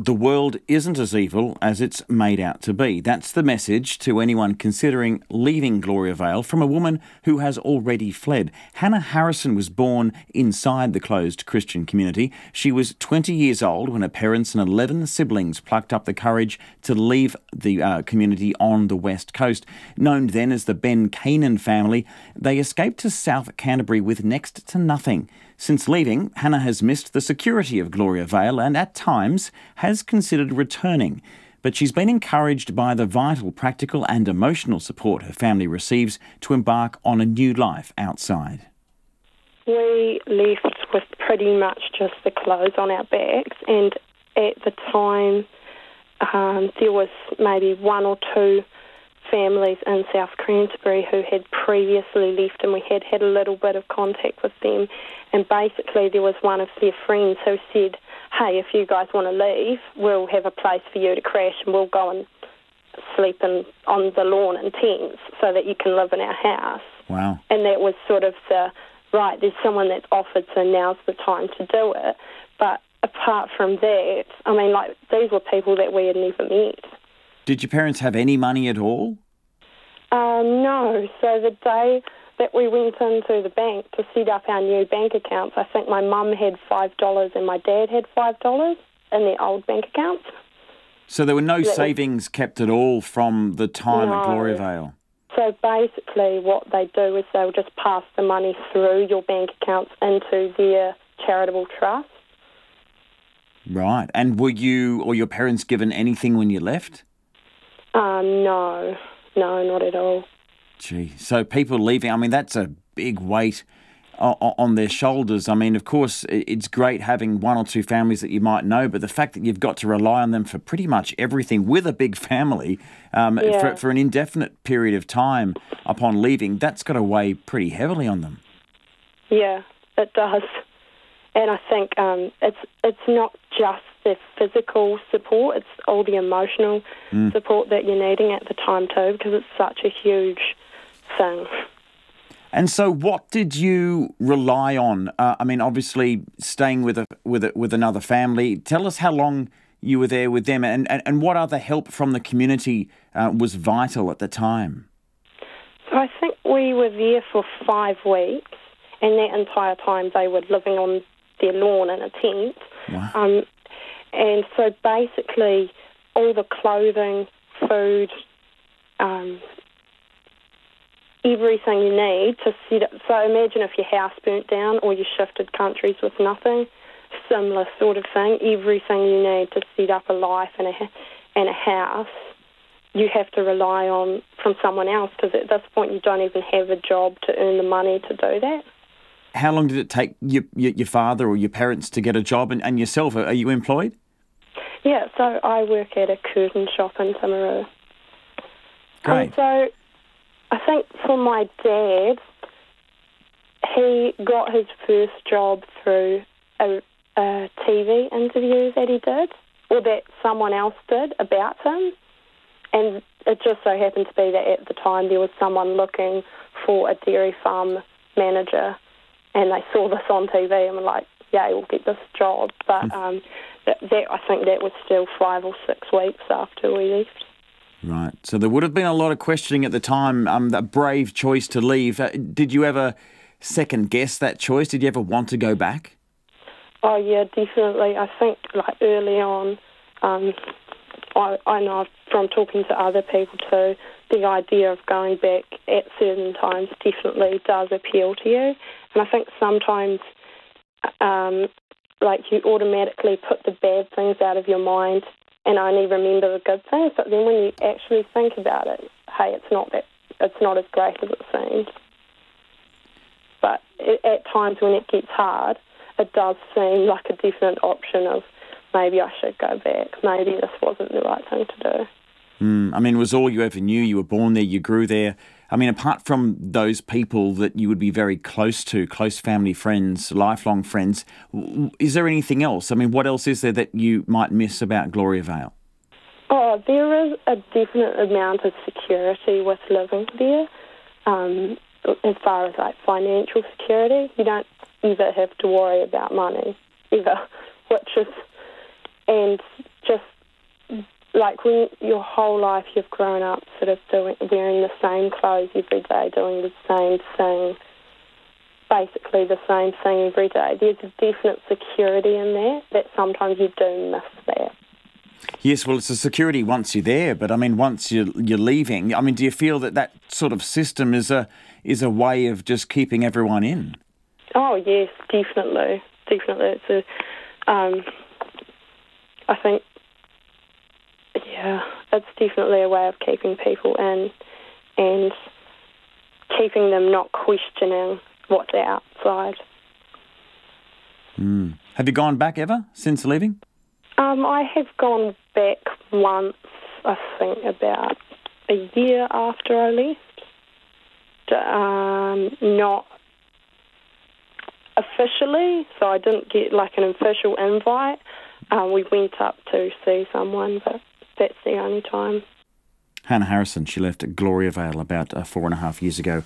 the world isn't as evil as it's made out to be. That's the message to anyone considering leaving Gloriavale from a woman who has already fled. Hannah Harrison was born inside the closed Christian community. She was 20 years old when her parents and 11 siblings plucked up the courage to leave the community on the west coast. Known then as the Ben Keenan family, they escaped to South Canterbury with next to nothing. Since leaving, Hannah has missed the security of Gloriavale and at times has considered returning. But she's been encouraged by the vital practical and emotional support her family receives to embark on a new life outside. We left with pretty much just the clothes on our backs, and at the time there was maybe one or two families in South Canterbury who had previously left, and we had had a little bit of contact with them. And basically there was one of their friends who said, hey, if you guys want to leave, we'll have a place for you to crash and we'll go and sleep on the lawn in tents so that you can live in our house. Wow. And that was sort of right, there's someone that's offered, so now's the time to do it. But apart from that, I mean, like, these were people that we had never met. Did your parents have any money at all? No. So the day that we went into the bank to set up our new bank accounts, I think my mum had $5 and my dad had $5 in their old bank accounts. So there were no savings kept at all from the time at Gloriavale? So basically what they do is they'll just pass the money through your bank accounts into their charitable trust. Right. And were you or your parents given anything when you left? No, not at all. Gee, so people leaving, I mean, that's a big weight on their shoulders. I mean, of course, it's great having one or two families that you might know, but the fact that you've got to rely on them for pretty much everything with a big family for an indefinite period of time upon leaving, that's got to weigh pretty heavily on them. Yeah, it does. And I think it's not just the physical support, it's all the emotional support that you're needing at the time too, because it's such a huge thing. And so what did you rely on? I mean, obviously staying with another family. Tell us how long you were there with them and what other help from the community was vital at the time. So I think we were there for 5 weeks, and that entire time they were living on their lawn in a tent. Wow. And so basically all the clothing, food, everything you need to set up. So imagine if your house burnt down or you shifted countries with nothing, similar sort of thing. Everything you need to set up a life and a house, you have to rely on from someone else, because at this point you don't even have a job to earn the money to do that. How long did it take your father or your parents to get a job, and yourself? Are you employed? Yeah, so I work at a curtain shop in Timaru. Great. So I think for my dad, he got his first job through a TV interview that he did, or that someone else did about him. And it just so happened to be that at the time there was someone looking for a dairy farm manager, and they saw this on TV and were like, yeah, we'll get this job. But I think that was still 5 or 6 weeks after we left. Right. So there would have been a lot of questioning at the time, that brave choice to leave. Did you ever second guess that choice? Did you ever want to go back? Oh, yeah, definitely. I think like early on, I know from talking to other people too, the idea of going back at certain times definitely does appeal to you. And I think sometimes like you automatically put the bad things out of your mind and only remember the good things, but then when you actually think about it, hey, it's not as great as it seems. But at times when it gets hard, it does seem like a definite option of maybe I should go back, maybe this wasn't the right thing to do. I mean, it was all you ever knew. You were born there, you grew there. I mean, apart from those people that you would be very close to, close family friends, lifelong friends, is there anything else? I mean, what else is there that you might miss about Gloriavale? Oh, there is a definite amount of security with living there. As far as like financial security, you don't ever have to worry about money, ever, and just like when your whole life you've grown up sort of wearing the same clothes every day, doing the same thing, basically the same thing every day. There's a definite security in that sometimes you do miss that. Yes, well, it's a security once you're there, but I mean, once you're leaving, I mean, do you feel that sort of system is a way of just keeping everyone in? Oh yes, definitely. It's I think, yeah, it's definitely a way of keeping people in and keeping them not questioning what's outside. Have you gone back ever since leaving? I have gone back once, I think about a year after I left. Not officially, so I didn't get like an official invite. We went up to see someone, but that's the only time. Hannah Harrison, she left Gloriavale about 4.5 years ago.